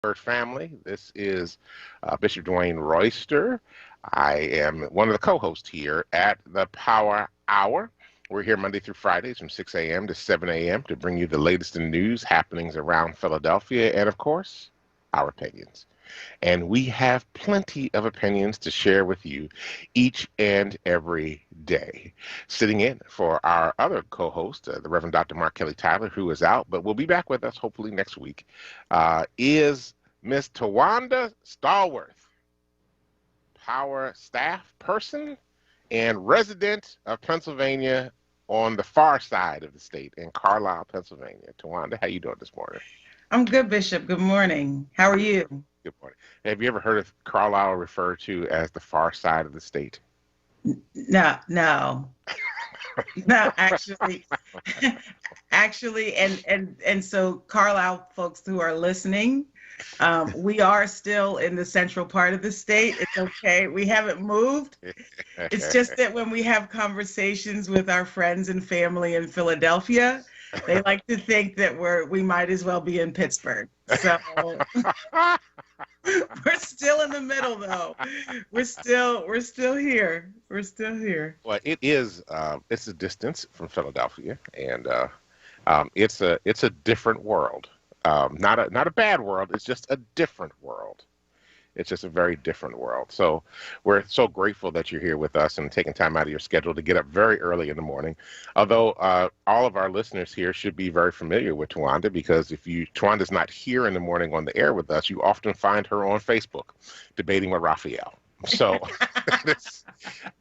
onWURD family. This is Bishop Dwayne Royster. I am one of the co-hosts here at the Power Hour. We're here Monday through Fridays from 6 a.m. to 7 a.m. to bring you the latest in news happenings around Philadelphia and, of course, our opinions. And we have plenty of opinions to share with you each and every day. Sitting in for our other co-host, the Reverend Dr. Mark Kelly Tyler, who is out, but will be back with us hopefully next week, is Miss Tawanda Stallworth, Power staff person and resident of Pennsylvania on the far side of the state in Carlisle, Pennsylvania. Tawanda, how you doing this morning? I'm good, Bishop. Good morning. How are you? Good morning. Have you ever heard of Carlisle referred to as the far side of the state? No, no, no. Actually, and so Carlisle folks who are listening, we are still in the central part of the state. It's okay. We haven't moved. It's just that when we have conversations with our friends and family in Philadelphia, they like to think that we might as well be in Pittsburgh. So we're still in the middle, though. We're still here. We're still here. Well, it's a distance from Philadelphia, and it's a different world. Not a bad world. It's just a different world. It's just a very different world. So we're so grateful that you're here with us and taking time out of your schedule to get up very early in the morning. Although all of our listeners here should be very familiar with Tawanda, because Tawanda's not here in the morning on the air with us, you often find her on Facebook debating with Raphael. So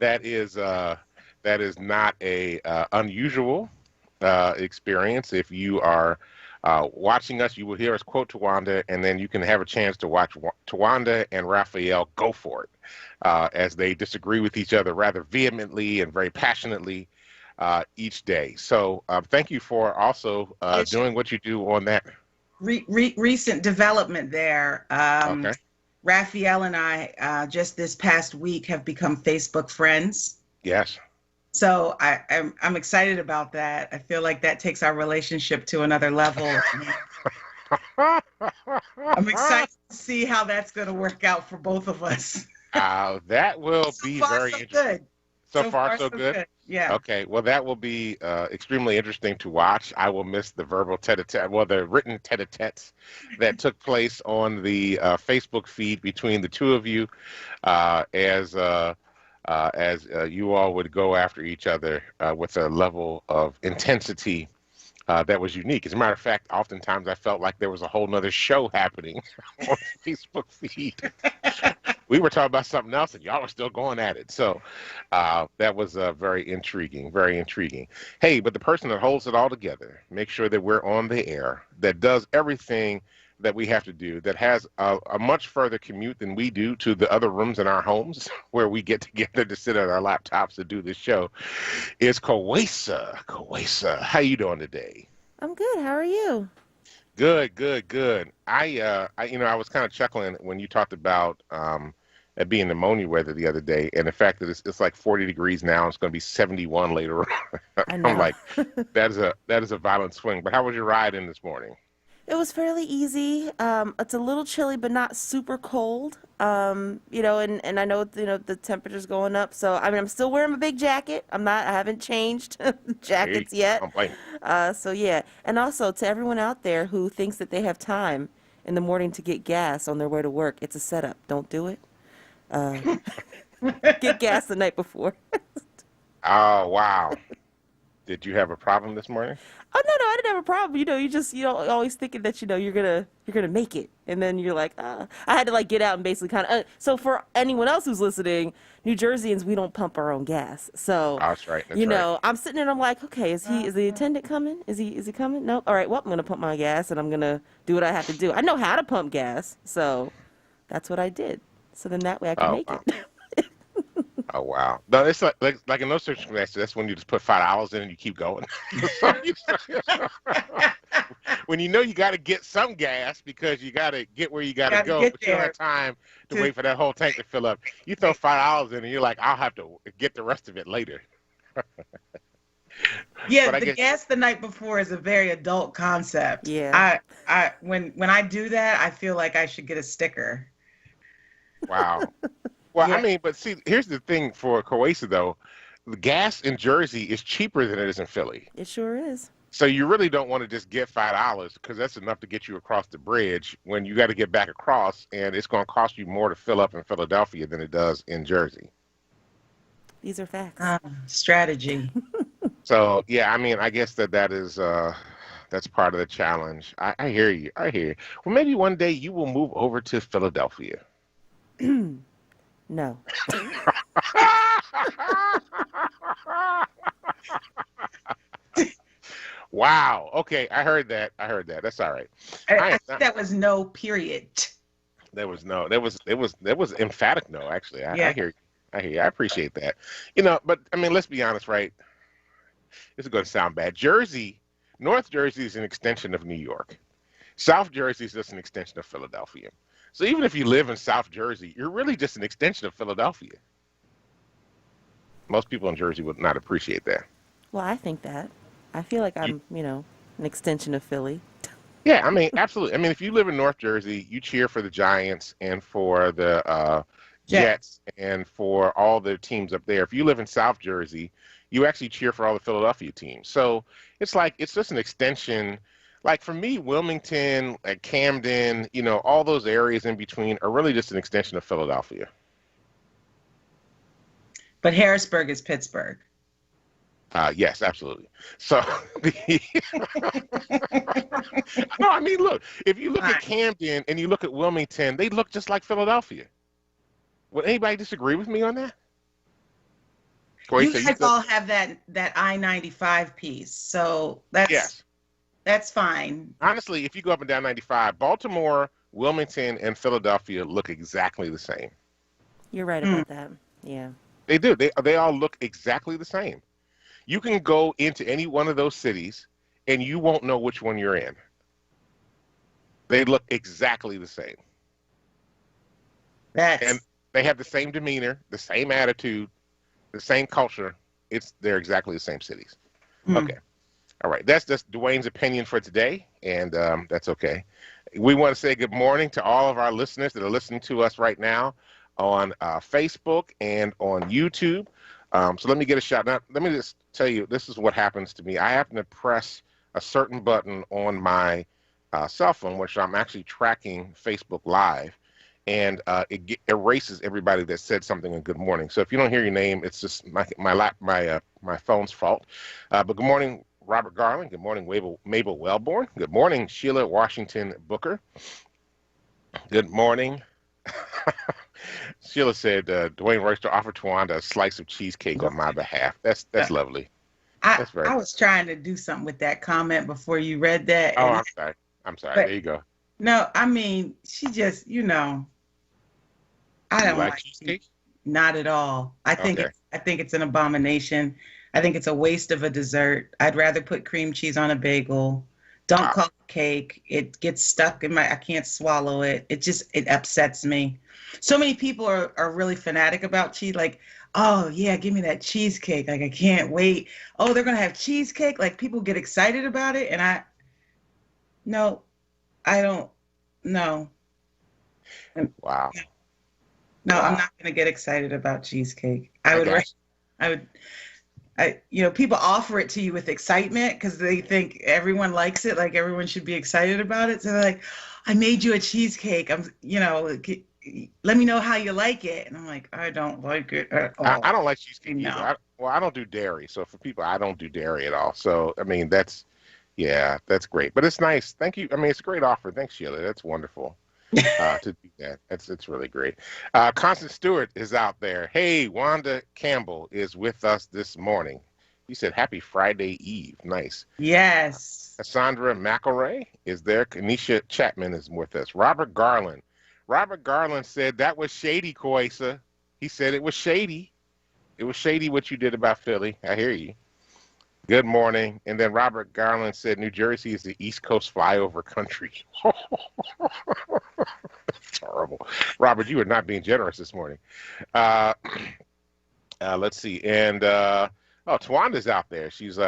that is not a unusual experience. If you are watching us, you will hear us quote Tawanda, and then you can have a chance to watch Tawanda and Raphael go for it as they disagree with each other rather vehemently and very passionately each day. So thank you for also doing what you do on that. Recent development there. Okay. Raphael and I just this past week have become Facebook friends. Yes. So I'm excited about that. I feel like that takes our relationship to another level. I'm excited to see how that's going to work out for both of us. That will be very interesting. Good. So far, so good. Yeah. Okay. Well, that will be extremely interesting to watch. I will miss the verbal tete-a-tete, the written tete-a-tetes that took place on the Facebook feed between the two of you as you all would go after each other with a level of intensity that was unique. As a matter of fact, oftentimes I felt like there was a whole nother show happening on the Facebook feed. We were talking about something else and y'all were still going at it. So that was very intriguing, very intriguing. Hey, but the person that holds it all together, make sure that we're on the air, that does everything that we have to do, that has a much further commute than we do to the other rooms in our homes where we get together to sit at our laptops to do this show, is Kawesa. Kawesa, how you doing today? I'm good. How are you? Good, good, good. I was kind of chuckling when you talked about it being pneumonia weather the other day, and the fact that it's like 40 degrees now, and it's going to be 71 later on. I'm like, that is a violent swing. But how was your ride in this morning? It was fairly easy. It's a little chilly, but not super cold. And I know, the temperature's going up. So, I mean, I'm still wearing my big jacket. I haven't changed jackets yet. So, yeah. And also, to everyone out there who thinks that they have time in the morning to get gas on their way to work, it's a setup. Don't do it. Get gas the night before. Oh, wow. Did you have a problem this morning? Oh no, I didn't have a problem. You're always thinking that you're gonna make it, and then you're like, I had to get out and basically kind of. So for anyone else who's listening, New Jerseyans, we don't pump our own gas. So that's right. That's right. I'm sitting there and I'm like, okay, is the attendant coming? Is he coming? No. All right. Well, I'm gonna pump my gas and I'm gonna do what I have to do. I know how to pump gas, so that's what I did. So then that way I can make it. Oh wow! No, it's like in those circumstances, that's when you just put $5 in and you keep going. When you know you got to get some gas because you got to get where you got to go, but you don't have time to wait for that whole tank to fill up. You throw $5 in and you're like, I'll have to get the rest of it later. Yeah, But I the guess, gas the night before is a very adult concept. Yeah. When I do that, I feel like I should get a sticker. wow. Well, I Yeah. mean, but see, here's the thing for Croatia though, the gas in Jersey is cheaper than it is in Philly. It sure is. So you really don't want to just get $5 because that's enough to get you across the bridge when you got to get back across, and it's going to cost you more to fill up in Philadelphia than it does in Jersey. These are facts. Strategy. So yeah, I mean, I guess that is that's part of the challenge. I hear you. I hear you. Well, maybe one day you will move over to Philadelphia. No. Wow. Okay, I heard that. I heard that. That's all right. I I am think not, that was no period. there was no. There was emphatic no. Actually, I Yeah. hear you. I hear you. I appreciate that. You know, but I mean, let's be honest, right? This is going to sound bad. North Jersey is an extension of New York. South Jersey is just an extension of Philadelphia. So even if you live in South Jersey, you're really just an extension of Philadelphia. Most people in Jersey would not appreciate that. Well, I think that. I feel like I'm, an extension of Philly. Yeah, I mean, absolutely. I mean, if you live in North Jersey, you cheer for the Giants and for the Jets and for all the teams up there. If you live in South Jersey, you actually cheer for all the Philadelphia teams. So it's like it's just an extension. Like for me, Wilmington, like Camden, all those areas in between are really just an extension of Philadelphia. But Harrisburg is Pittsburgh. Yes, absolutely. So, no, I mean, look, if you look at Camden and you look at Wilmington, they look just like Philadelphia. Would anybody disagree with me on that? You guys all have that I-95 piece, so that's fine. Honestly, if you go up and down 95, Baltimore, Wilmington, and Philadelphia look exactly the same. You're right about that. Yeah. They do. They all look exactly the same. You can go into any one of those cities and you won't know which one you're in. They look exactly the same. And they have the same demeanor, the same attitude, the same culture. They're exactly the same cities. Okay. All right. That's just Dwayne's opinion for today, and that's okay. We want to say good morning to all of our listeners that are listening to us right now on Facebook and on YouTube. So let me get a shout. Now, let me just tell you, this is what happens to me. I happen to press a certain button on my cell phone, which I'm actually tracking Facebook Live, and it erases everybody that said something in good morning. So if you don't hear your name, it's just my phone's fault. But good morning, Robert Garland. Good morning, Mabel Wellborn. Good morning, Sheila Washington Booker. Good morning. Sheila said, Dwayne Royster offered Tawanda a slice of cheesecake on my behalf. That's lovely. I was trying to do something with that comment before you read that. Oh, I'm sorry. But, there you go. No, I mean, she just, I don't like cheesecake. Not at all. I think it's an abomination. I think it's a waste of a dessert. I'd rather put cream cheese on a bagel. Don't call it cake. It gets stuck in I can't swallow it. It upsets me. So many people are really fanatic about cheese. Like, oh yeah, give me that cheesecake. Like, I can't wait. Oh, they're going to have cheesecake. Like, people get excited about it. And I don't know. Wow. No, wow. I'm not going to get excited about cheesecake. People offer it to you with excitement because they think everyone likes it, like everyone should be excited about it. So they're like, I made you a cheesecake. Let me know how you like it. And I'm like, I don't like it at all. I don't like cheesecake either. I don't do dairy. So for people, I don't do dairy at all. So, I mean, that's great. But it's nice. Thank you. I mean, it's a great offer. Thanks, Sheila. That's wonderful. To do that. It's really great. Constance Stewart is out there. Hey, Wanda Campbell is with us this morning. He said, happy Friday Eve. Nice. Yes. Cassandra McElray is there. Kanisha Chapman is with us. Robert Garland said that was shady, Koisa. He said it was shady. It was shady what you did about Philly. I hear you. Good morning. And then Robert Garland said New Jersey is the East Coast flyover country. That's horrible. Robert, you are not being generous this morning. Let's see. And Oh, Tawanda's out there. She's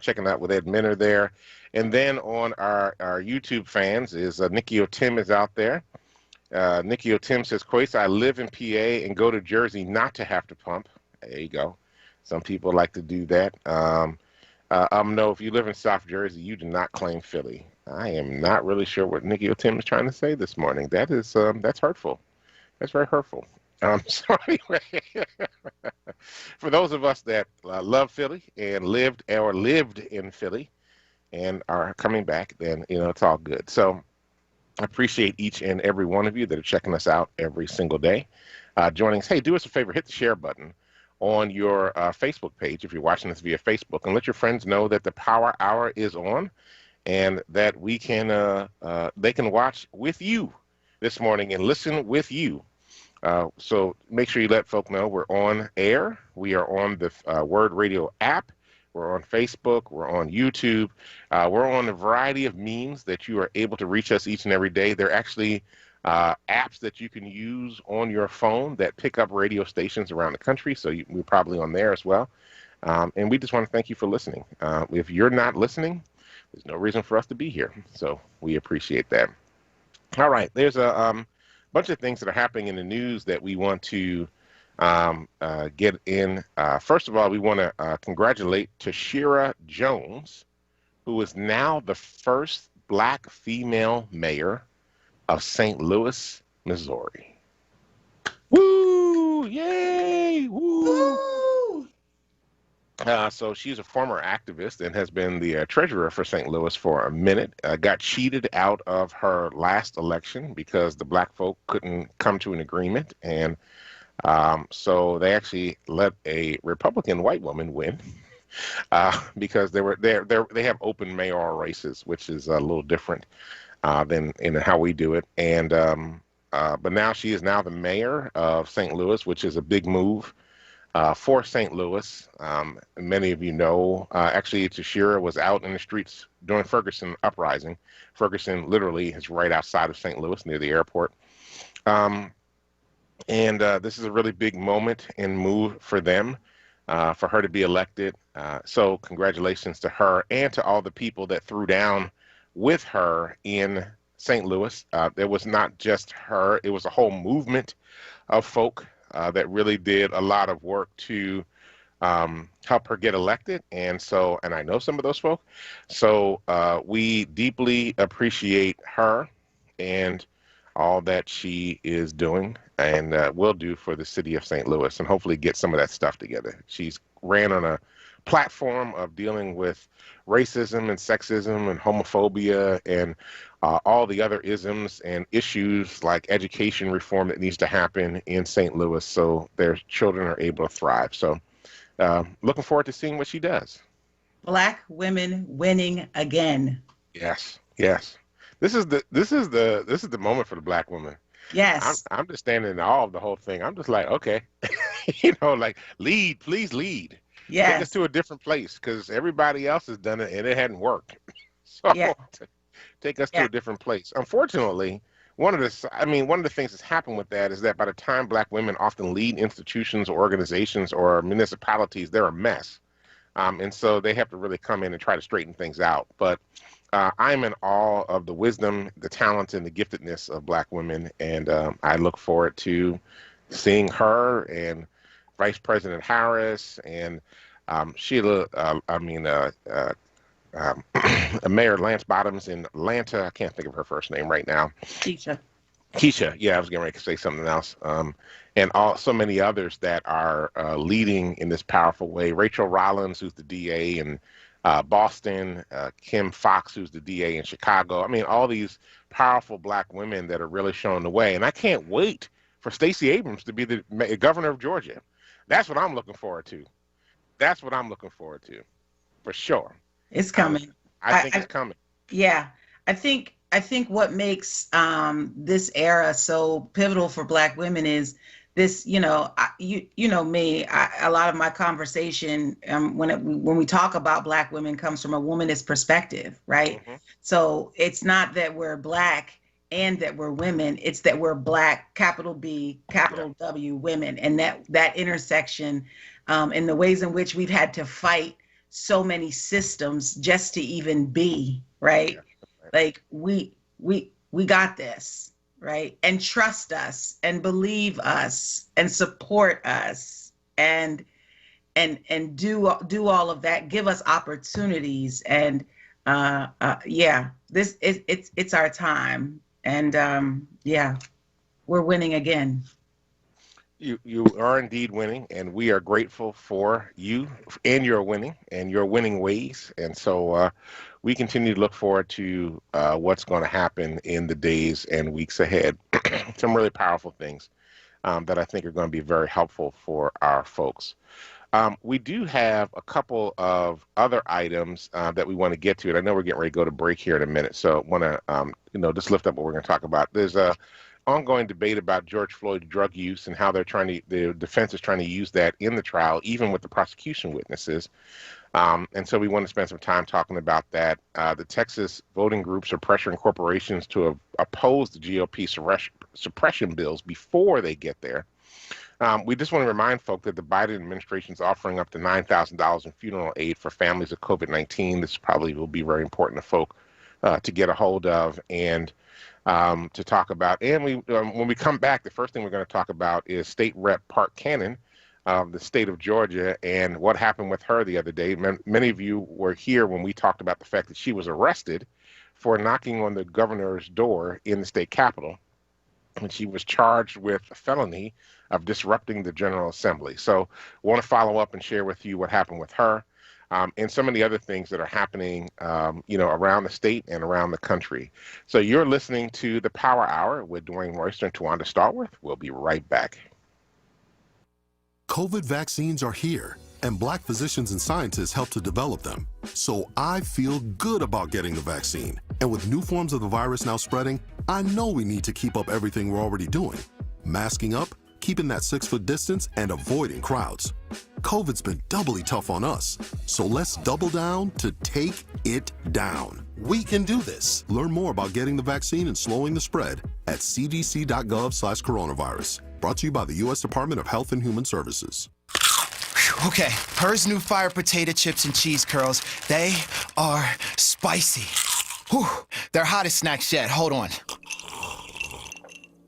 checking out with Ed Minner there. And then on our YouTube fans is Nikki O'Tim is out there. Nikki O'Tim says, Quace, I live in PA and go to Jersey not to have to pump. There you go. Some people like to do that. No, if you live in South Jersey, you do not claim Philly. I am not really sure what Nikki O'Tim is trying to say this morning. That's hurtful. That's very hurtful. So anyway, for those of us that love Philly and lived in Philly and are coming back, then it's all good. So I appreciate each and every one of you that are checking us out every single day. Joining us, hey, do us a favor, hit the share button on your Facebook page if you're watching this via Facebook, and let your friends know that the Power Hour is on, and that they can watch with you this morning and listen with you. So make sure you let folk know we're on air. We are on the WURD Radio app. We're on Facebook. We're on YouTube. We're on a variety of means that you are able to reach us each and every day. They're actually apps that you can use on your phone that pick up radio stations around the country. So we're probably on there as well. And we just want to thank you for listening. If you're not listening, there's no reason for us to be here. So we appreciate that. All right. There's a bunch of things that are happening in the news that we want to get in. First of all, we want to congratulate Tashira Jones, who is now the first Black female mayor of St. Louis, Missouri. Woo! Yay! Woo! So she's a former activist and has been the treasurer for St. Louis for a minute. Got cheated out of her last election because the Black folk couldn't come to an agreement, and so they actually let a Republican white woman win because they have open mayoral races, which is a little different than in how we do it. And but now she is now the mayor of St. Louis, which is a big move for St. Louis. Many of you know, actually, Tashira was out in the streets during Ferguson uprising. Ferguson literally is right outside of St. Louis near the airport. And this is a really big moment and move for them, for her to be elected. So congratulations to her and to all the people that threw down with her in St. Louis. It was not just her, it was a whole movement of folk that really did a lot of work to help her get elected. And I know some of those folk. So we deeply appreciate her and all that she is doing and will do for the city of St. Louis, and hopefully get some of that stuff together. She's ran on a platform of dealing with racism and sexism and homophobia and all the other isms and issues like education reform that needs to happen in St. Louis so their children are able to thrive. So looking forward to seeing what she does. Black women winning again. Yes, yes. This is the moment for the Black woman. Yes. I'm just standing in awe of the whole thing. I'm just like, okay, like lead, please lead. Yes. Take us to a different place because everybody else has done it and it hadn't worked. So Yeah. take us to a different place. Unfortunately, one of the things that's happened with that is that by the time Black women often lead institutions or organizations or municipalities, they're a mess. And so they have to really come in and try to straighten things out. But I'm in awe of the wisdom, the talent, and the giftedness of Black women. And I look forward to seeing her and Vice President Harris and Sheila, Mayor Lance Bottoms in Atlanta. I can't think of her first name right now. Keisha, yeah, I was getting ready to say something else. And so many others that are leading in this powerful way. Rachel Rollins, who's the DA in Boston, Kim Fox, who's the DA in Chicago. I mean, all these powerful Black women that are really showing the way. And I can't wait for Stacey Abrams to be the governor of Georgia. That's what I'm looking forward to. That's what I'm looking forward to, for sure. It's coming. I think it's coming. Yeah, I think what makes this era so pivotal for Black women is this. You know me. A lot of my conversation when we talk about Black women comes from a womanist perspective, right? Mm-hmm. So it's not that we're Black and that we're women. It's that we're Black, capital B, capital W women, and that intersection, and the ways in which we've had to fight so many systems just to even be, right? Yeah. Like we got this, right? And trust us and believe us and support us and do all of that, give us opportunities, and yeah, this it's our time, and yeah, we're winning again. You are indeed winning, and we are grateful for you and your winning and your winning ways. And so we continue to look forward to what's going to happen in the days and weeks ahead. Some really powerful things that I think are going to be very helpful for our folks. We do have a couple of other items that we want to get to, and I know we're getting ready to go to break here in a minute, so I want to just lift up what we're going to talk about. There's a ongoing debate about George Floyd's drug use and how the defense is trying to use that in the trial, even with the prosecution witnesses. And so we want to spend some time talking about that. The Texas voting groups are pressuring corporations to oppose the GOP suppression bills before they get there. We just want to remind folk that the Biden administration is offering up to $9,000 in funeral aid for families of COVID-19. This probably will be very important to folk to get a hold of and to talk about. And when we come back, the first thing we're going to talk about is State Rep Park Cannon of the state of Georgia and what happened with her the other day. Many of you were here when we talked about the fact that she was arrested for knocking on the governor's door in the state capitol, and she was charged with a felony of disrupting the General Assembly. So I want to follow up and share with you what happened with her and some of the other things that are happening, around the state and around the country. So you're listening to the Power Hour with Dwayne Royster and Tawanda Starworth. We'll be right back. COVID vaccines are here, and Black physicians and scientists help to develop them. So I feel good about getting the vaccine. And with new forms of the virus now spreading, I know we need to keep up everything we're already doing. Masking up, keeping that 6-foot distance, and avoiding crowds. COVID's been doubly tough on us, so let's double down to take it down. We can do this. Learn more about getting the vaccine and slowing the spread at cdc.gov/coronavirus. Brought to you by the U.S. Department of Health and Human Services. Okay, hers new fire potato chips and cheese curls. They are spicy. Whew, they're hottest snacks yet. Hold on.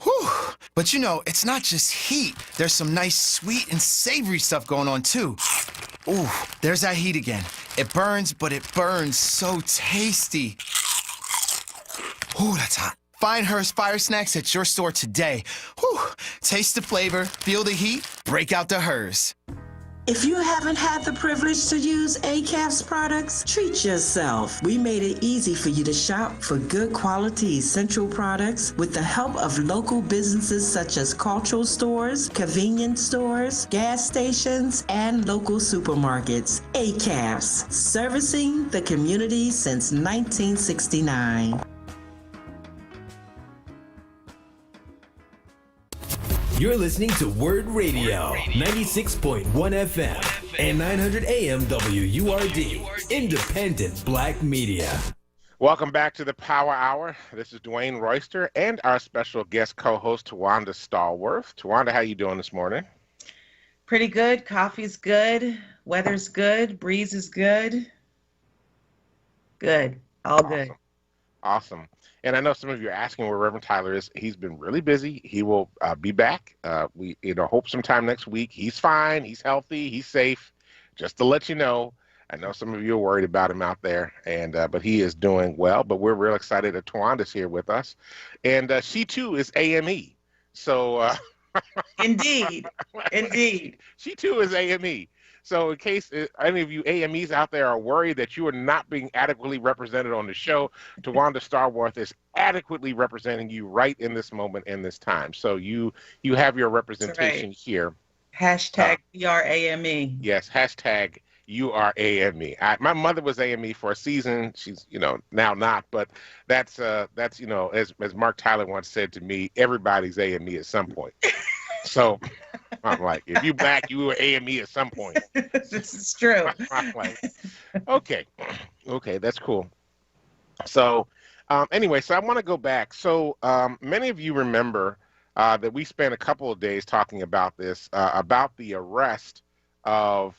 Whew. But it's not just heat. There's some nice sweet and savory stuff going on too. Ooh, there's that heat again. It burns, but it burns so tasty. Ooh, that's hot. Find Hers Fire Snacks at your store today. Whew. Taste the flavor, feel the heat, break out the Hers. If you haven't had the privilege to use ACAP's products, treat yourself. We made it easy for you to shop for good quality essential products with the help of local businesses such as cultural stores, convenience stores, gas stations, and local supermarkets. ACAP's, servicing the community since 1969. You're listening to WURD Radio, 96.1 FM and 900 AM WURD, independent Black media. Welcome back to the Power Hour. This is Dwayne Royster and our special guest co-host, Tawanda Starworth. Tawanda, how you doing this morning? Pretty good. Coffee's good. Weather's good. Breeze is good. Good. All good. Awesome. And I know some of you are asking where Reverend Tyler is. He's been really busy. He will be back. We hope sometime next week. He's fine. He's healthy. He's safe. Just to let you know, I know some of you are worried about him out there, and but he is doing well. But we're real excited that Tawanda's here with us, and she too is AME. So indeed, indeed, she too is AME. So in case any of you AMEs out there are worried that you are not being adequately represented on the show, Tawanda Starworth is adequately representing you right in this moment and this time. So you have your representation here. Hashtag YourAME. Yes, hashtag YourAME. My mother was AME for a season. She's now not, but that's as Mark Tyler once said to me, everybody's AME at some point. So I'm like, if you Black, you were AME at some point. This is true. I'm like, okay, that's cool. So Anyway, so I want to go back. So many of you remember that we spent a couple of days talking about this, about the arrest of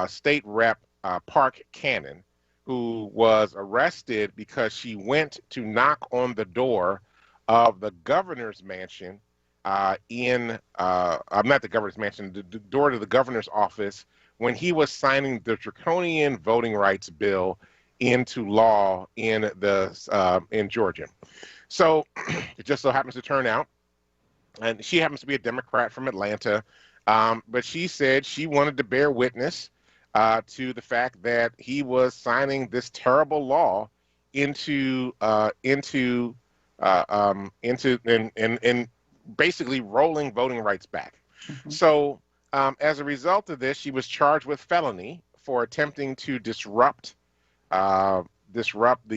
State Rep Park Cannon, who was arrested because she went to knock on the door of the governor's mansion I'm not the governor's mansion, the door to the governor's office when he was signing the draconian voting rights bill into law in Georgia. So it just so happens to turn out, and she happens to be a Democrat from Atlanta, but she said she wanted to bear witness to the fact that he was signing this terrible law into basically rolling voting rights back. Mm-hmm. So as a result of this, she was charged with felony for attempting to disrupt the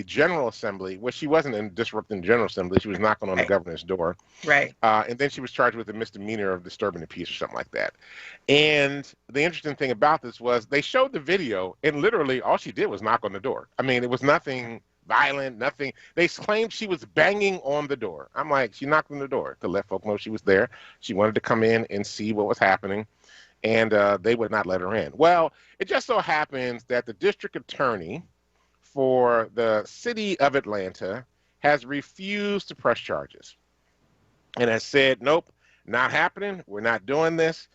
General Assembly. Well, she wasn't in disrupting the General Assembly. She was knocking on the governor's door. Right. And then she was charged with a misdemeanor of disturbing the peace or something like that. And the interesting thing about this was they showed the video, and literally all she did was knock on the door. I mean, it was nothing violent, nothing. They claimed she was banging on the door. I'm like, she knocked on the door to let folk know she was there. She wanted to come in and see what was happening, and they would not let her in. Well, it just so happens that the district attorney for the city of Atlanta has refused to press charges and has said, nope, not happening. We're not doing this.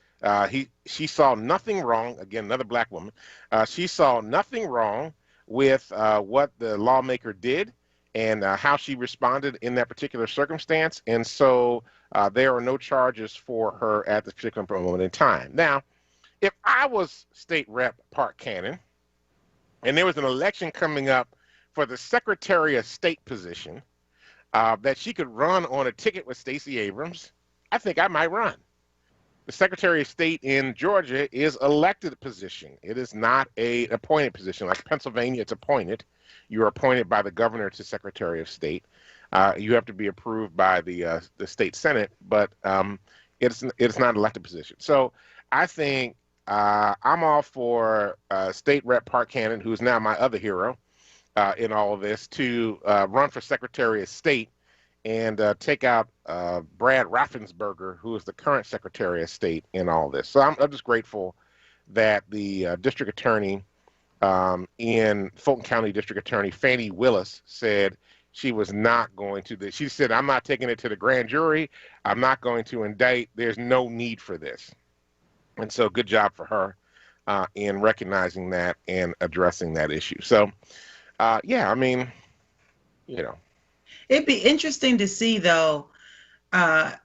She saw nothing wrong. Again, another black woman. She saw nothing wrong with what the lawmaker did and how she responded in that particular circumstance. And so there are no charges for her at this particular moment in time. Now, if I was State Rep Park Cannon and there was an election coming up for the Secretary of State position that she could run on a ticket with Stacey Abrams, I think I might run. The Secretary of State in Georgia is elected position. It is not a appointed position. Like Pennsylvania, it's appointed. You're appointed by the governor to Secretary of State. You have to be approved by the state Senate, but it's not an elected position. So I think I'm all for State Rep Park Cannon, who is now my other hero in all of this, to run for Secretary of State and take out Brad Raffensperger, who is the current Secretary of State in all this. So I'm just grateful that the district attorney in Fulton County District Attorney Fannie Willis said she was not going to. She said, I'm not taking it to the grand jury. I'm not going to indict. There's no need for this. And so good job for her in recognizing that and addressing that issue. So, yeah, I mean, you know. It'd be interesting to see, though,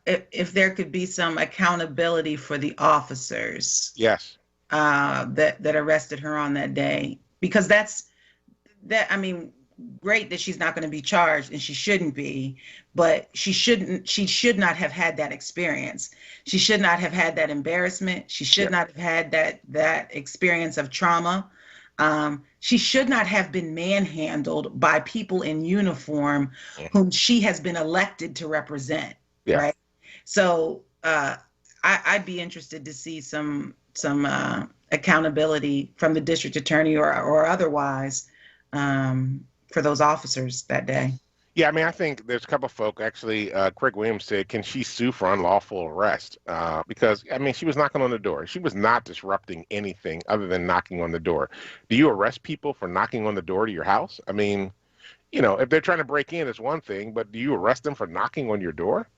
if there could be some accountability for the officers. Yes. That arrested her on that day, because I mean, great that she's not going to be charged, and she shouldn't be, but she should not have had that experience. She should not have had that embarrassment. She should not have had that experience of trauma. She should not have been manhandled by people in uniform whom she has been elected to represent. Yeah. Right. So I'd be interested to see some accountability from the district attorney or otherwise for those officers that day. Yeah, I mean, I think there's a couple of folk. Actually, Craig Williams said, can she sue for unlawful arrest? Because, I mean, she was knocking on the door. She was not disrupting anything other than knocking on the door. Do you arrest people for knocking on the door to your house? I mean, you know, if they're trying to break in, it's one thing, but do you arrest them for knocking on your door?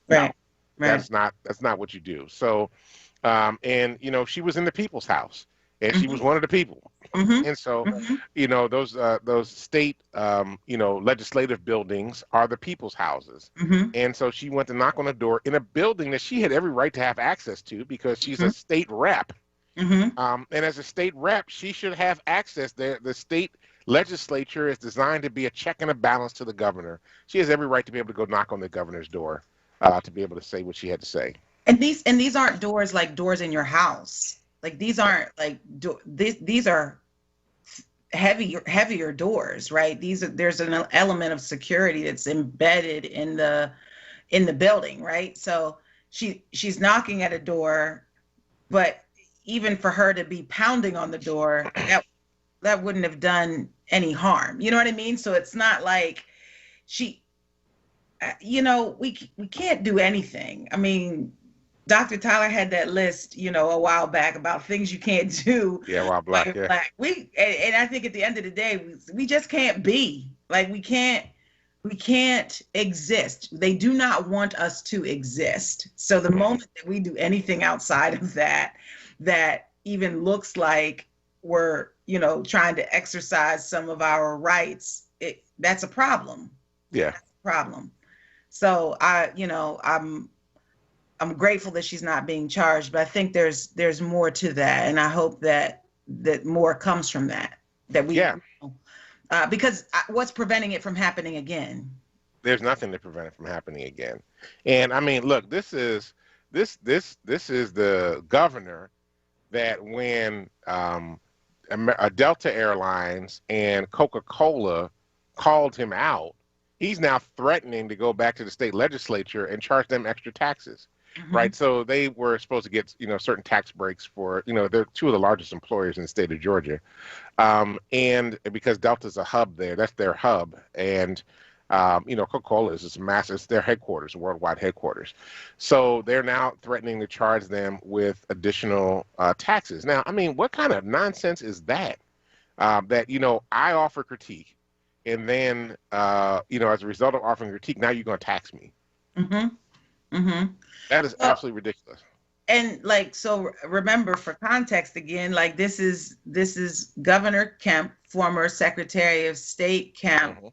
Right. No, right. That's not what you do. So, and, you know, she was in the people's house, and she was one of the people. Mm-hmm. And so, you know, those state, you know, legislative buildings are the people's houses. Mm-hmm. And so she went to knock on the door in a building that she had every right to have access to because she's a state rep. Mm-hmm. And as a state rep, she should have access. The state legislature is designed to be a check and a balance to the governor. She has every right to be able to go knock on the governor's door to be able to say what she had to say. And these aren't doors like doors in your house. Like these aren't like these are heavier doors, right? There's an element of security that's embedded in the building, right? So she's knocking at a door, but even for her to be pounding on the door, that wouldn't have done any harm. You know what I mean? So it's not like she, we can't do anything. I mean, Dr. Tyler had that list, a while back about things you can't do. Yeah, while While black, you're yeah. black. And I think at the end of the day, we just can't be like we can't exist. They do not want us to exist. So the moment that we do anything outside of that even looks like we're, trying to exercise some of our rights, that's a problem. Yeah. That's a problem. So I'm grateful that she's not being charged, but I think there's more to that, and I hope that more comes from that we. Yeah. Because what's preventing it from happening again? There's nothing to prevent it from happening again. And I mean, look, this is the governor that when Delta Airlines and Coca-Cola called him out, he's now threatening to go back to the state legislature and charge them extra taxes. Mm-hmm. Right. So they were supposed to get, certain tax breaks for, they're two of the largest employers in the state of Georgia. And because Delta's a hub there, that's their hub. And, Coca-Cola is just massive. It's their headquarters, worldwide headquarters. So they're now threatening to charge them with additional taxes. Now, I mean, what kind of nonsense is that? That, I offer critique, and then, as a result of offering critique, now you're going to tax me. Mm-hmm. Mm-hmm. That is absolutely ridiculous. And so remember, for context again, this is Governor Kemp, former Secretary of State Kemp, mm-hmm.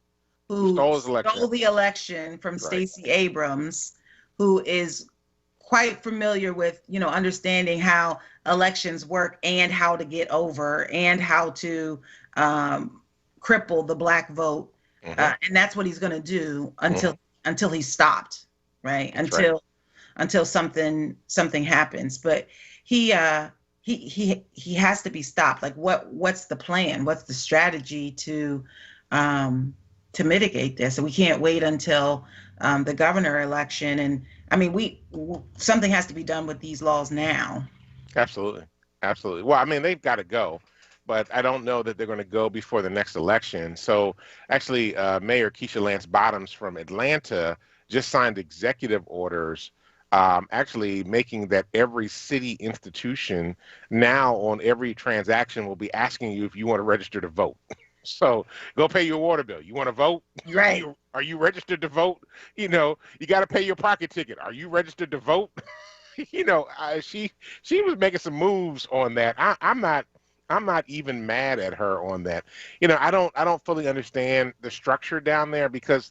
who stole the election from Stacey Abrams, who is quite familiar with, understanding how elections work and how to get over and how to cripple the black vote. Mm-hmm. And that's what he's going to do until he's stopped. Right. Until something happens. But he has to be stopped. What's the plan? What's the strategy to mitigate this? So we can't wait until the governor election. And I mean, something has to be done with these laws now. Absolutely. Well, I mean, they've got to go, but I don't know that they're going to go before the next election. So actually, Mayor Keisha Lance Bottoms from Atlanta just signed executive orders actually making that every city institution now on every transaction will be asking you if you want to register to vote. So go pay your water bill. You want to vote? Right. Are you registered to vote? You got to pay your pocket ticket. Are you registered to vote? She was making some moves on that. I'm not even mad at her on that. I don't fully understand the structure down there because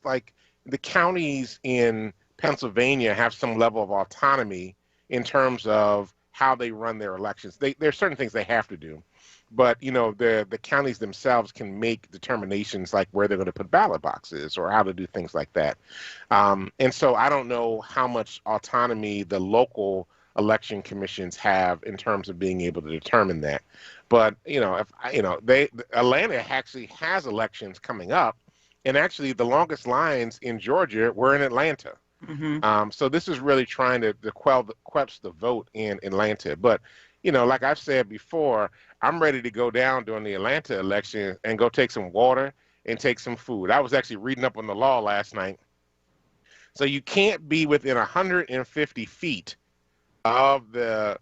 the counties in Pennsylvania have some level of autonomy in terms of how they run their elections. There's certain things they have to do, but the counties themselves can make determinations like where they're going to put ballot boxes or how to do things like that. And so I don't know how much autonomy the local election commissions have in terms of being able to determine that. But Atlanta actually has elections coming up. And actually, the longest lines in Georgia were in Atlanta. Mm-hmm. So this is really trying to quench the vote in Atlanta. But, like I've said before, I'm ready to go down during the Atlanta election and go take some water and take some food. I was actually reading up on the law last night. So you can't be within 150 feet of the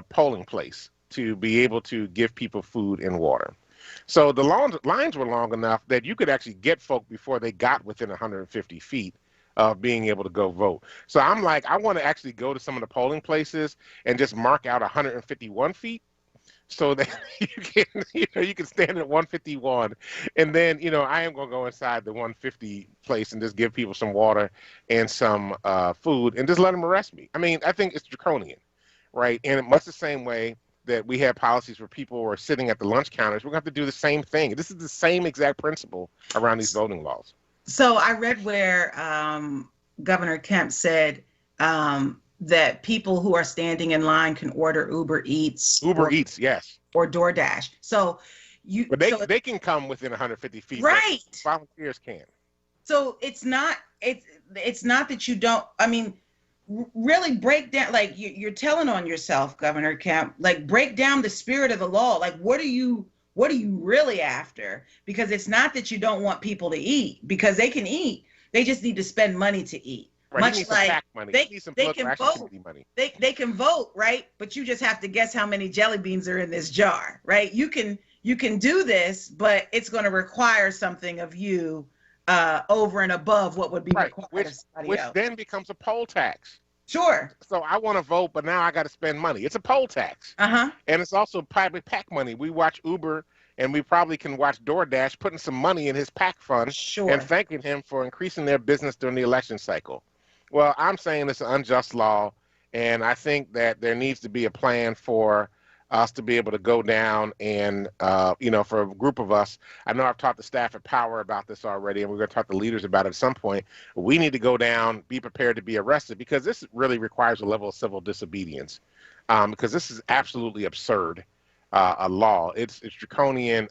polling place to be able to give people food and water. So the lines were long enough that you could actually get folk before they got within 150 feet of being able to go vote. So I'm like, I want to actually go to some of the polling places and just mark out 151 feet so that you can stand at 151. And then, I am going to go inside the 150 place and just give people some water and some food and just let them arrest me. I mean, I think it's draconian, right? And much the same way that we have policies where people are sitting at the lunch counters, we're going to have to do the same thing. This is the same exact principle around these voting laws. So I read where Governor Kemp said that people who are standing in line can order Uber Eats. Yes. Or DoorDash. So But they can come within 150 feet. Right. Volunteers can. So it's not that you don't, I mean, really break down, you're telling on yourself, Governor Kemp, break down the spirit of the law. What are you what are you really after? Because it's not that you don't want people to eat, because they can eat. They just need to spend money to eat. Right. He Much needs some like PAC money. they, He needs some they blood can ration vote. committee money. They can vote, right? But you just have to guess how many jelly beans are in this jar, right? You can do this, but it's going to require something of you over and above what would be Right. required of somebody Which else. then becomes a poll tax. Sure. So I want to vote, but now I got to spend money. It's a poll tax. Uh-huh. And it's also probably PAC money. We watch Uber, and we probably can watch DoorDash putting some money in his PAC fund Sure. and thanking him for increasing their business during the election cycle. Well, I'm saying it's an unjust law, and I think that there needs to be a plan for us to be able to go down and, for a group of us, I know I've talked to staff at Power about this already, and we're going to talk to leaders about it at some point. We need to go down, be prepared to be arrested, because this really requires a level of civil disobedience, because this is absolutely absurd, a law. It's draconian,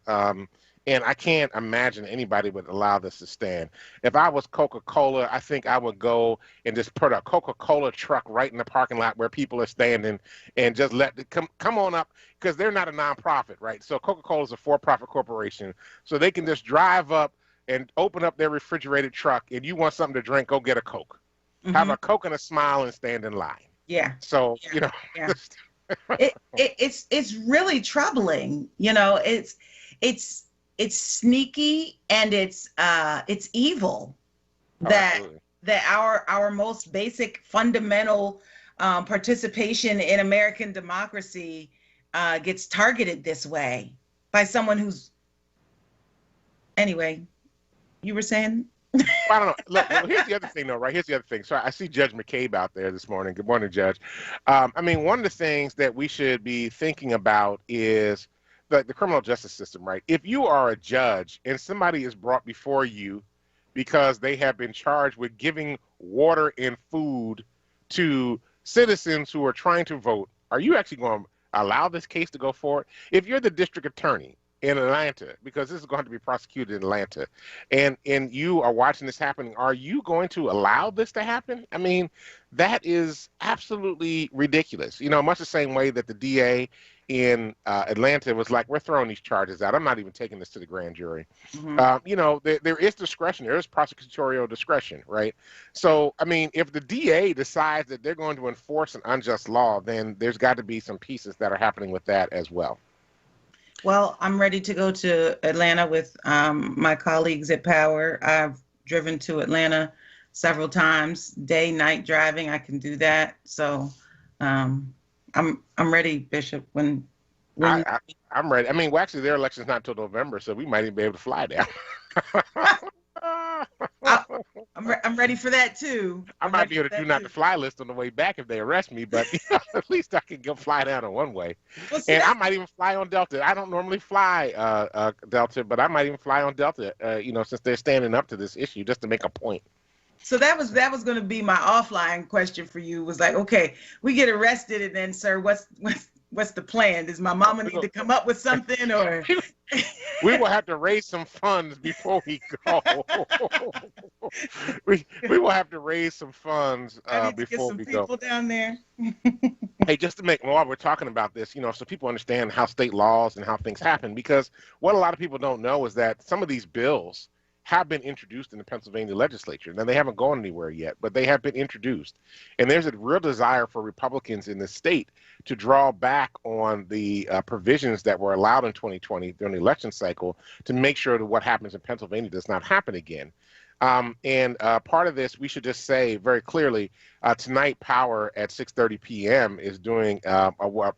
and I can't imagine anybody would allow this to stand. If I was Coca-Cola, I think I would go and just put a Coca-Cola truck right in the parking lot where people are standing and just let it come on up, because they're not a nonprofit, right? So Coca-Cola is a for-profit corporation. So they can just drive up and open up their refrigerated truck, and you want something to drink, go get a Coke. Mm-hmm. Have a Coke and a smile and stand in line. Yeah. So, Yeah. It's really troubling. It's sneaky, and it's evil that Absolutely. that our most basic fundamental participation in American democracy gets targeted this way by someone who's, anyway, you were saying? I don't know. Look, here's the other thing, though, right? Here's the other thing. So I see Judge McCabe out there this morning. Good morning, Judge. One of the things that we should be thinking about is the criminal justice system, right? If you are a judge and somebody is brought before you because they have been charged with giving water and food to citizens who are trying to vote, are you actually going to allow this case to go forward? If you're the district attorney in Atlanta, because this is going to be prosecuted in Atlanta, and you are watching this happening, are you going to allow this to happen? I mean, that is absolutely ridiculous. Much the same way that the DA in Atlanta was like, we're throwing these charges out. I'm not even taking this to the grand jury. Mm-hmm. There is discretion. There is prosecutorial discretion, right? So, if the DA decides that they're going to enforce an unjust law, then there's got to be some pieces that are happening with that as well. Well, I'm ready to go to Atlanta with my colleagues at Power. I've driven to Atlanta several times, day, night driving. I can do that. So I'm ready, Bishop. When I'm ready. Actually, their election's not until November, so we might even be able to fly down. I'm ready for that too. I might be able to do not to fly list on the way back if they arrest me, but at least I can go fly down on one way. Well, I might even fly on Delta. I don't normally fly Delta, but I might even fly on Delta, since they're standing up to this issue, just to make a point. So that was going to be my offline question for you, was like, okay, we get arrested, and then, sir, what's the plan? Does my mama need to come up with something, or? We will have to raise some funds before we go. we will have to raise some funds before we go. People down there. Hey, just to make, while we're talking about this, so people understand how state laws and how things happen, because what a lot of people don't know is that some of these bills have been introduced in the Pennsylvania legislature. Now, they haven't gone anywhere yet, but they have been introduced. And there's a real desire for Republicans in the state to draw back on the provisions that were allowed in 2020 during the election cycle to make sure that what happens in Pennsylvania does not happen again. Part of this, we should just say very clearly, tonight Power at 6:30 p.m. is doing,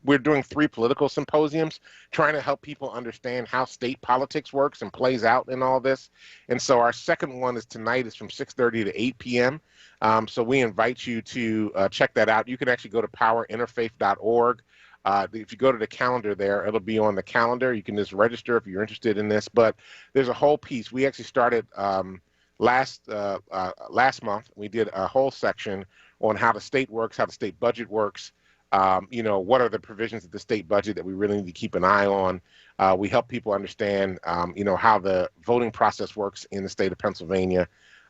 we're doing 3 political symposiums trying to help people understand how state politics works and plays out in all this. And so our second one is tonight, is from 6:30 to 8 p.m. So we invite you to check that out. You can actually go to powerinterfaith.org. If you go to the calendar there, it'll be on the calendar. You can just register if you're interested in this. But there's a whole piece. We actually started last month. We did a whole section on how the state works, how the state budget works. What are the provisions of the state budget that we really need to keep an eye on. We help people understand, how the voting process works in the state of Pennsylvania.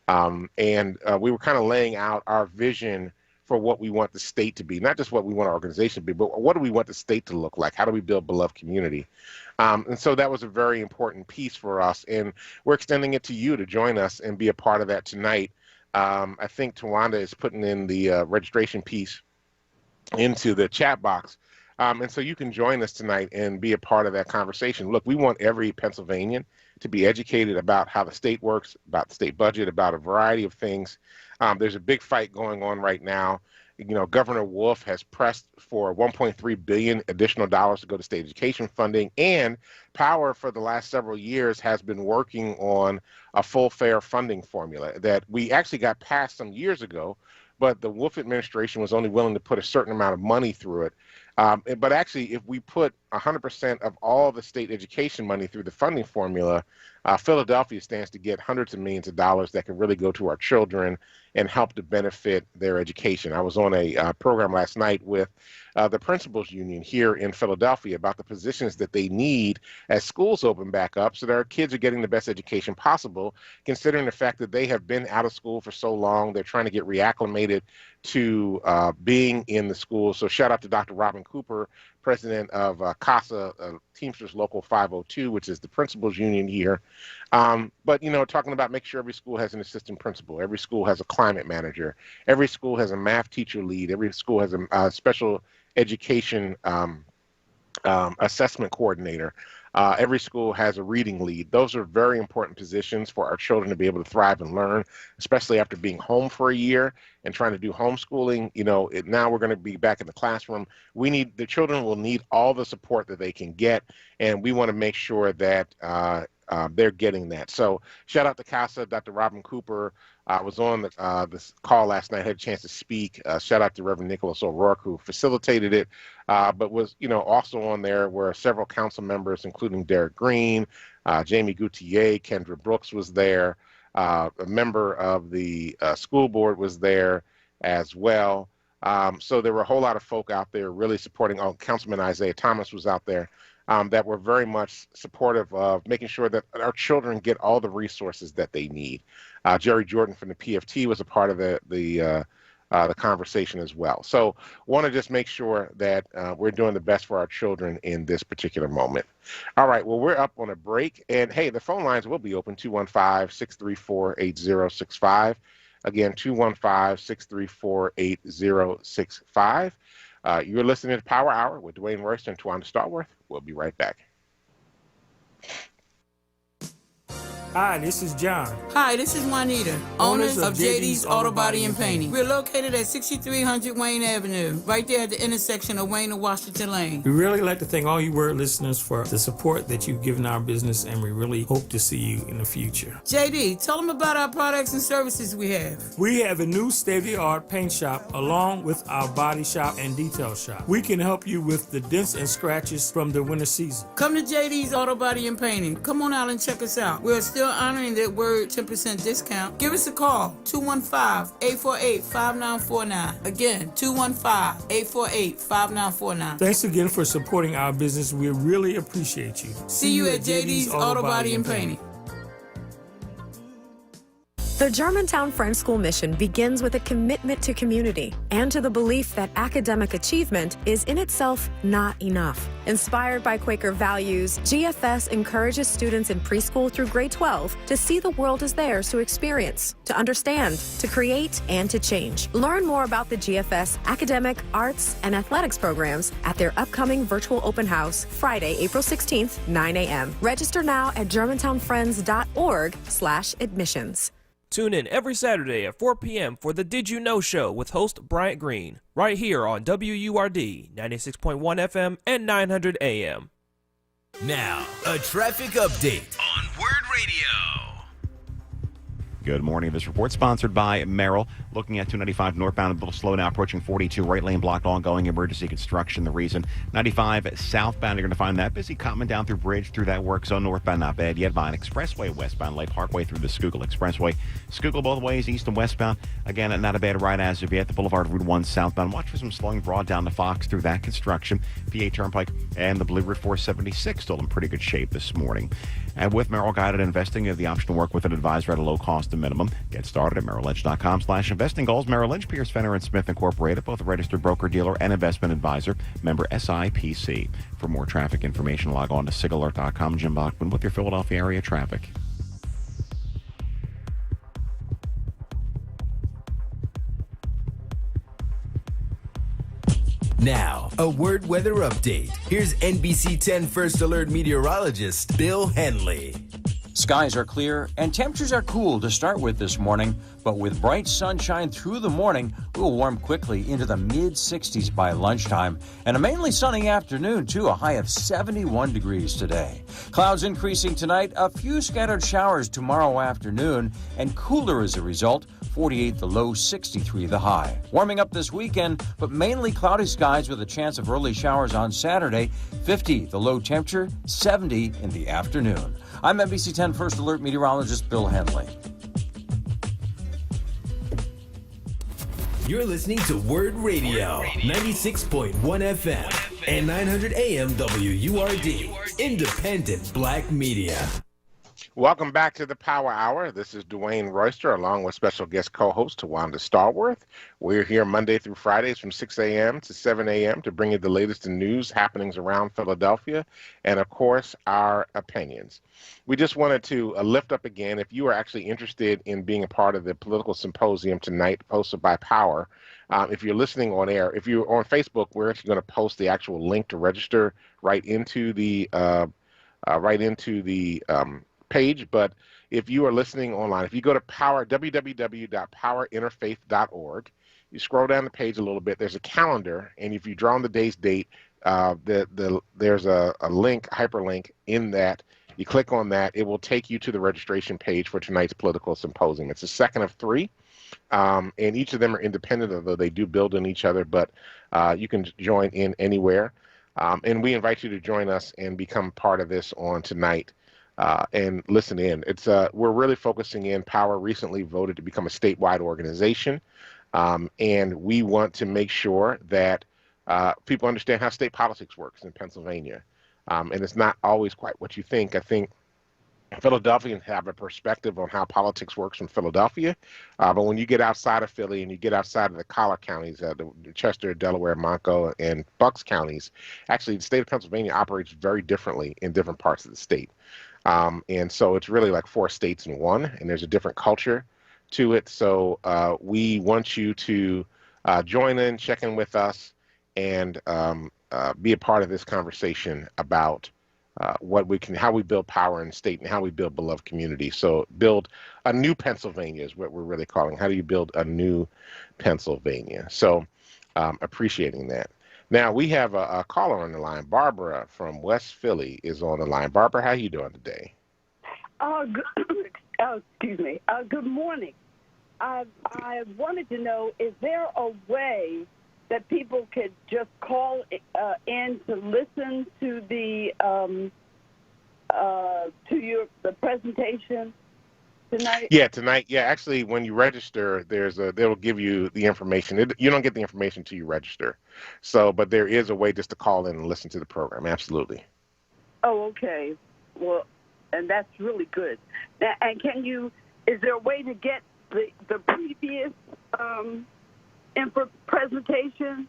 We were kind of laying out our vision for what we want the state to be, not just what we want our organization to be, but what do we want the state to look like? How do we build beloved community? And so that was a very important piece for us, and we're extending it to you to join us and be a part of that tonight. I think Tawanda is putting in the registration piece into the chat box. And so you can join us tonight and be a part of that conversation. Look, we want every Pennsylvanian to be educated about how the state works, about the state budget, about a variety of things. There's a big fight going on right now. Governor Wolf has pressed for $1.3 billion additional dollars to go to state education funding, and Power for the last several years has been working on a full fair funding formula that we actually got passed some years ago, but the Wolf administration was only willing to put a certain amount of money through it. But actually, if we put 100% of all the state education money through the funding formula, Philadelphia stands to get hundreds of millions of dollars that can really go to our children and help to benefit their education. I was on a program last night with the principals union here in Philadelphia about the positions that they need as schools open back up so that our kids are getting the best education possible, considering the fact that they have been out of school for so long. They're trying to get reacclimated to being in the school. So shout out to Dr. Robin Cooper, president of CASA, Teamsters Local 502, which is the principals union here. But, talking about make sure every school has an assistant principal, every school has a climate manager, every school has a math teacher lead, every school has a special education assessment coordinator. Every school has a reading lead. Those are very important positions for our children to be able to thrive and learn, especially after being home for a year and trying to do homeschooling. Now we're going to be back in the classroom. The children will need all the support that they can get, and we want to make sure that they're getting that. So shout out to CASA, Dr. Robin Cooper. I was on this call last night, had a chance to speak. Shout out to Reverend Nicholas O'Rourke, who facilitated it, but was, also on there were several council members, including Derek Green, Jamie Goutier, Kendra Brooks was there, a member of the school board was there as well. So there were a whole lot of folk out there really supporting. Councilman Isaiah Thomas was out there. That were very much supportive of making sure that our children get all the resources that they need. Jerry Jordan from the PFT was a part of the conversation as well. So want to just make sure that we're doing the best for our children in this particular moment. All right, well, we're up on a break. And, hey, the phone lines will be open, 215-634-8065. Again, 215-634-8065. You're listening to Power Hour with Dwayne Royster and Tawanda Starworth. We'll be right back. Hi, this is John. Hi, this is Juanita, owners of JD's Auto Body and Painting. We're located at 6300 Wayne Avenue, right there at the intersection of Wayne and Washington Lane. We really like to thank all you WURD listeners for the support that you've given our business, and we really hope to see you in the future. JD, tell them about our products and services we have. We have a new state-of-the-art paint shop along with our body shop and detail shop. We can help you with the dents and scratches from the winter season. Come to JD's Auto Body and Painting. Come on out and check us out. We're still honoring that WURD 10% discount. Give us a call, 215-848-5949. Again, 215-848-5949. Thanks again for supporting our business. We really appreciate you. See you at JD's Auto Body and Painting. The Germantown Friends School mission begins with a commitment to community and to the belief that academic achievement is in itself not enough. Inspired by Quaker values, GFS encourages students in preschool through grade 12 to see the world as theirs to experience, to understand, to create, and to change. Learn more about the GFS academic, arts, and athletics programs at their upcoming virtual open house, Friday, April 16th, 9 a.m. Register now at germantownfriends.org/admissions. Tune in every Saturday at 4 p.m. for the Did You Know Show with host Bryant Green, right here on WURD 96.1 FM and 900 AM. Now, a traffic update on WURD Radio. Good morning. This report sponsored by Merrill. Looking at 295 northbound, a little slow now, approaching 42. Right lane blocked, ongoing emergency construction. The reason 95 southbound, you're going to find that busy coming down through Bridge through that work zone. Northbound, not bad yet. Vine Expressway westbound, Lake Parkway through the Schuylkill Expressway. Schuylkill both ways, east and westbound. Again, not a bad ride as of yet. The Boulevard Route 1 southbound. Watch for some slowing broad down to Fox through that construction. PA Turnpike and the Blue Route 476 still in pretty good shape this morning. And with Merrill Guided Investing, you have the option to work with an advisor at a low cost of the minimum. Get started at merrilllynch.com/investing goals. Merrill Lynch, Pierce, Fenner, and Smith Incorporated, both a registered broker-dealer and investment advisor, member SIPC. For more traffic information, log on to sigalert.com. Jim Bachman with your Philadelphia area traffic. Now, a word weather update. Here's NBC 10 First Alert meteorologist Bill Henley. Skies are clear and temperatures are cool to start with this morning, but with bright sunshine through the morning, we will warm quickly into the mid-60s by lunchtime, and a mainly sunny afternoon too, a high of 71 degrees today. Clouds increasing tonight, a few scattered showers tomorrow afternoon, and cooler as a result. 48 the low, 63 the high. Warming up this weekend, but mainly cloudy skies with a chance of early showers on Saturday. 50 the low temperature, 70 in the afternoon. I'm NBC 10 First Alert meteorologist Bill Henley. You're listening to WURD Radio, 96.1 FM and 900 AM WURD, independent black media. Welcome back to the Power Hour. This is Dwayne Royster along with special guest co-host Tawanda Starworth. We're here Monday through Fridays from 6 a.m. to 7 a.m. to bring you the latest in news happenings around Philadelphia and, of course, our opinions. We just wanted to lift up again, if you are actually interested in being a part of the political symposium tonight posted by Power, if you're listening on air, if you're on Facebook, we're actually going to post the actual link to register right into the page. But if you are listening online, if you go to www.powerinterfaith.org, you scroll down the page a little bit, there's a calendar, and if you draw on the day's date, there's a link, hyperlink in that. You click on that, it will take you to the registration page for tonight's political symposium. It's the second of three, and each of them are independent, although they do build on each other, but you can join in anywhere. And we invite you to join us and become part of this on tonight. And listen in. We're really focusing in. Power recently voted to become a statewide organization, and we want to make sure that people understand how state politics works in Pennsylvania. And it's not always quite what you think. I think Philadelphians have a perspective on how politics works in Philadelphia, but when you get outside of Philly and you get outside of the collar counties, the Chester, Delaware, Monco, and Bucks counties, actually the state of Pennsylvania operates very differently in different parts of the state. And so it's really like 4 states in one, and there's a different culture to it. So we want you to join in, check in with us, and be a part of this conversation about how we build power in the state and how we build beloved communities. So build a new Pennsylvania is what we're really calling. How do you build a new Pennsylvania? So appreciating that. Now, we have a caller on the line. Barbara from West Philly is on the line. Barbara, how you doing today? Excuse me. Good morning. I wanted to know, is there a way that people could just call in to listen to the presentation tonight? Yeah, tonight. Yeah, actually, when you register, they'll give you the information. You don't get the information until you register. So, but there is a way just to call in and listen to the program. Absolutely. Oh, okay. Well, and that's really good. And is there a way to get the previous presentation?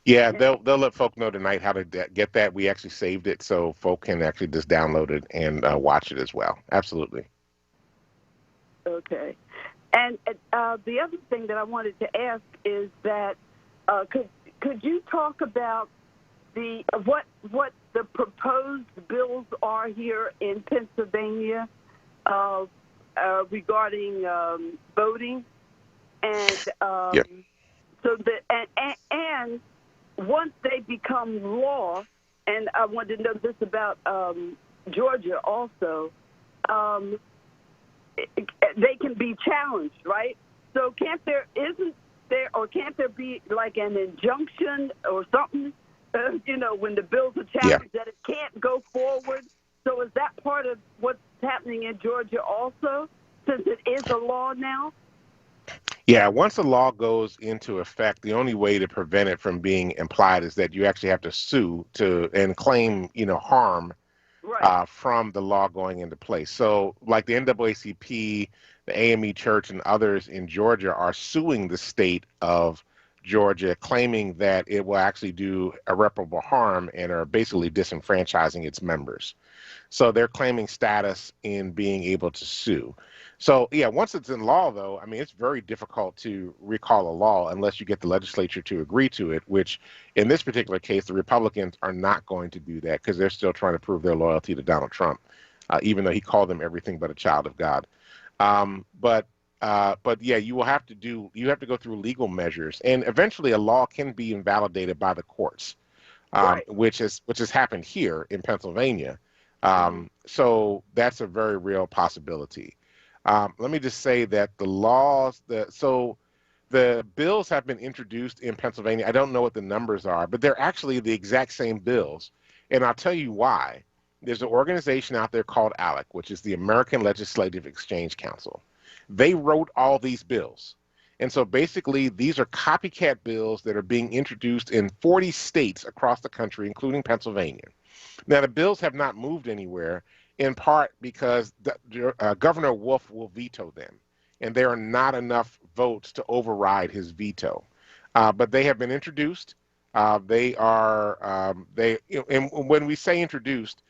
Yeah, they'll let folk know tonight how to get that. We actually saved it so folk can actually just download it and watch it as well. Absolutely. Okay. And the other thing that I wanted to ask is that could you talk about what the proposed bills are here in Pennsylvania regarding voting, and so that and once they become law, and I wanted to know this about Georgia also. They can be challenged, right? So can't there be like an injunction or something, when the bills are challenged that it can't go forward? So is that part of what's happening in Georgia also, since it is a law now? Yeah, once a law goes into effect, the only way to prevent it from being implied is that you actually have to sue and claim, harm from the law going into place. So like the NAACP, the AME Church and others in Georgia are suing the state of Georgia, claiming that it will actually do irreparable harm and are basically disenfranchising its members. So they're claiming status in being able to sue. So yeah, once it's in law, though, I mean, it's very difficult to recall a law unless you get the legislature to agree to it, which in this particular case, the Republicans are not going to do that because they're still trying to prove their loyalty to Donald Trump, even though he called them everything but a child of God. But yeah, you have to go through legal measures, and eventually a law can be invalidated by the courts, which has happened here in Pennsylvania. So that's a very real possibility. Let me just say that the bills have been introduced in Pennsylvania. I don't know what the numbers are, but they're actually the exact same bills. And I'll tell you why. There's an organization out there called ALEC, which is the American Legislative Exchange Council. They wrote all these bills. And so basically, these are copycat bills that are being introduced in 40 states across the country, including Pennsylvania. Now, the bills have not moved anywhere, in part because Governor Wolf will veto them, and there are not enough votes to override his veto. But they have been introduced. And when we say introduced,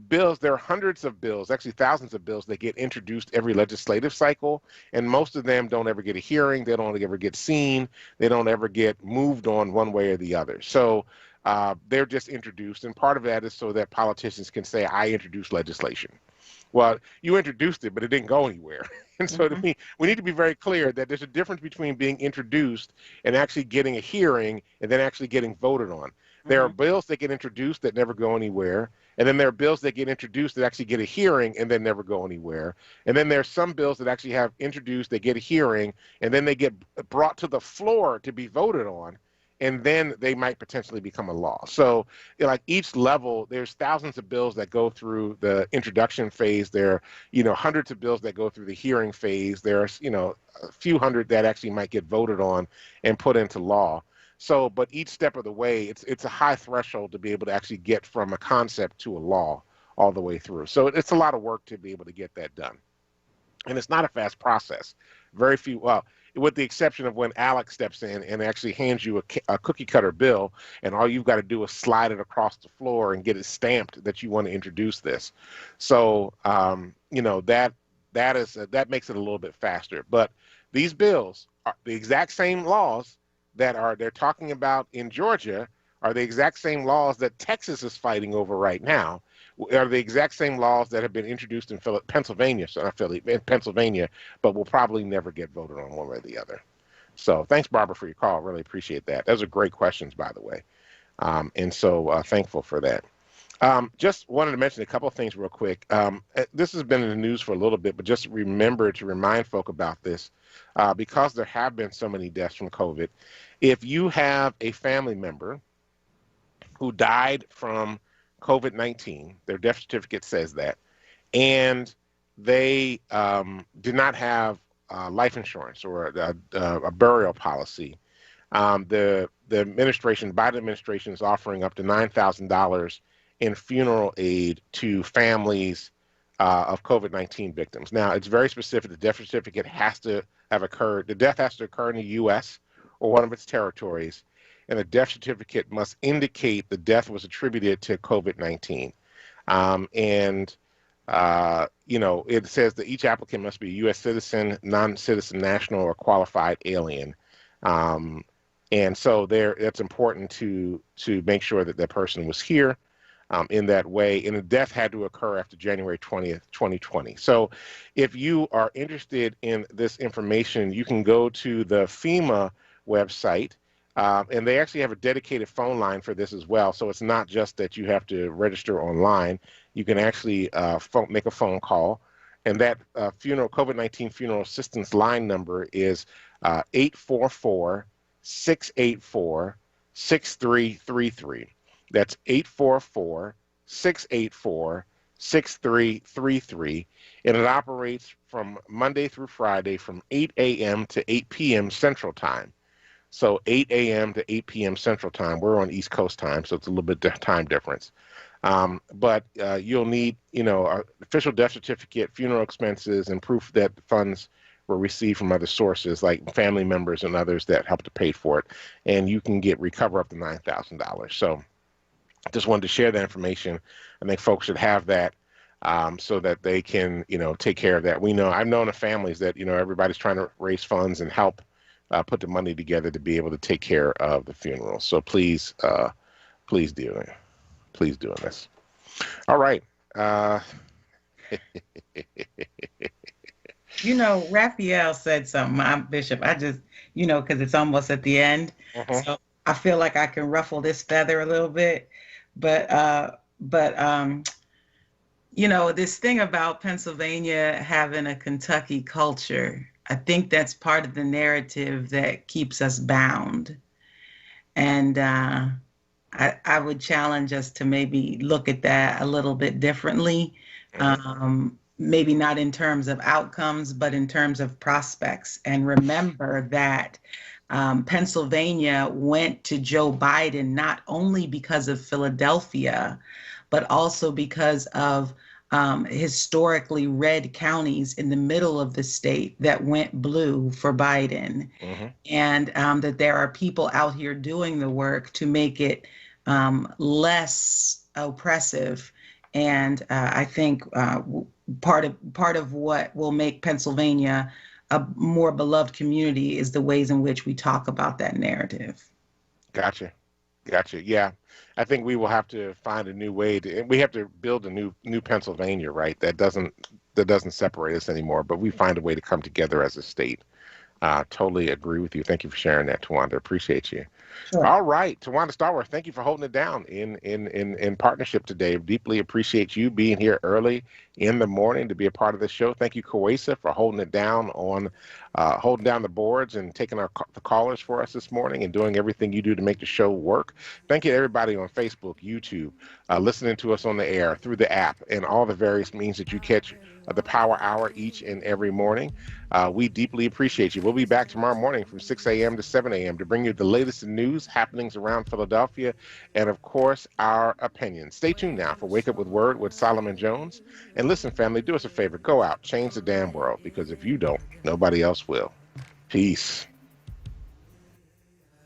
bills, there are hundreds of bills, actually thousands of bills that get introduced every legislative cycle, and most of them don't ever get a hearing, they don't ever get seen, they don't ever get moved on one way or the other. So they're just introduced, and part of that is so that politicians can say, I introduced legislation. Well, you introduced it, but it didn't go anywhere. And so to me, we need to be very clear that there's a difference between being introduced and actually getting a hearing and then actually getting voted on. There are bills that get introduced that never go anywhere. And then there are bills that get introduced that actually get a hearing and then never go anywhere. And then there's some bills that actually have introduced, they get a hearing, and then they get brought to the floor to be voted on. And then they might potentially become a law. So like each level, there's thousands of bills that go through the introduction phase. There are, hundreds of bills that go through the hearing phase. There's, a few hundred that actually might get voted on and put into law. So, but each step of the way, it's a high threshold to be able to actually get from a concept to a law all the way through. So it's a lot of work to be able to get that done. And it's not a fast process. Very few, with the exception of when Alex steps in and actually hands you a cookie cutter bill, and all you've got to do is slide it across the floor and get it stamped that you want to introduce this. So, that makes it a little bit faster. But these bills are the exact same laws that they're talking about in Georgia are the exact same laws that Texas is fighting over right now, are the exact same laws that have been introduced in Pennsylvania, but will probably never get voted on one way or the other. So thanks, Barbara, for your call. Really appreciate that. Those are great questions, by the way. And so thankful for that. Just wanted to mention a couple of things real quick. This has been in the news for a little bit, but just remember to remind folk about this because there have been so many deaths from COVID. If you have a family member who died from COVID-19, their death certificate says that, and they did not have life insurance or a burial policy, the administration, Biden administration, is offering up to $9,000 in funeral aid to families of COVID-19 victims. Now, it's very specific. The death certificate has to have occurred. The death has to occur in the U.S. or one of its territories, and the death certificate must indicate the death was attributed to COVID-19. It says that each applicant must be a U.S. citizen, non-citizen, national, or qualified alien. And so it's important to make sure that that person was here in that way. And the death had to occur after January 20th, 2020. So if you are interested in this information, you can go to the FEMA website. And they actually have a dedicated phone line for this as well. So it's not just that you have to register online. You can actually make a phone call. And that COVID-19 funeral assistance line number is 844-684-6333. That's 844-684-6333. And it operates from Monday through Friday from 8 a.m. to 8 p.m. Central Time. So 8 a.m. to 8 p.m. Central Time. We're on East Coast time, so it's a little bit time difference. But you'll need, official death certificate, funeral expenses, and proof that the funds were received from other sources like family members and others that helped to pay for it. And you can recover up to $9,000. So I just wanted to share that information. I think folks should have that so that they can, take care of that. I've known of families that, everybody's trying to raise funds and help put the money together to be able to take care of the funeral. So please do it. Please do this. All right. Raphael said something, Bishop. I just, because it's almost at the end. So I feel like I can ruffle this feather a little bit. But this thing about Pennsylvania having a Kentucky culture, I think that's part of the narrative that keeps us bound. And I would challenge us to maybe look at that a little bit differently. Maybe not in terms of outcomes, but in terms of prospects. And remember that Pennsylvania went to Joe Biden not only because of Philadelphia, but also because of historically red counties in the middle of the state that went blue for Biden. And that there are people out here doing the work to make it less oppressive. And I think part of what will make Pennsylvania a more beloved community is the ways in which we talk about that narrative. Gotcha. Yeah, I think we will have to find a new way we have to build a new Pennsylvania, right? That doesn't separate us anymore, but we find a way to come together as a state. Totally agree with you. Thank you for sharing that, Tawanda. Appreciate you. Sure. All right, Tawanda Starworth, thank you for holding it down in partnership today. Deeply appreciate you being here early in the morning to be a part of the show. Thank you, Kawesa, for holding it down holding down the boards and taking the callers for us this morning and doing everything you do to make the show work. Thank you to everybody on Facebook, YouTube, listening to us on the air, through the app, and all the various means that you catch the Power Hour each and every morning. We deeply appreciate you. We'll be back tomorrow morning from 6 a.m. to 7 a.m. to bring you the latest in news, happenings around Philadelphia, and of course, our opinions. Stay tuned now for Wake Up with Word with Solomon Jones. And listen, family, do us a favor. Go out, change the damn world, because if you don't, nobody else will. Peace.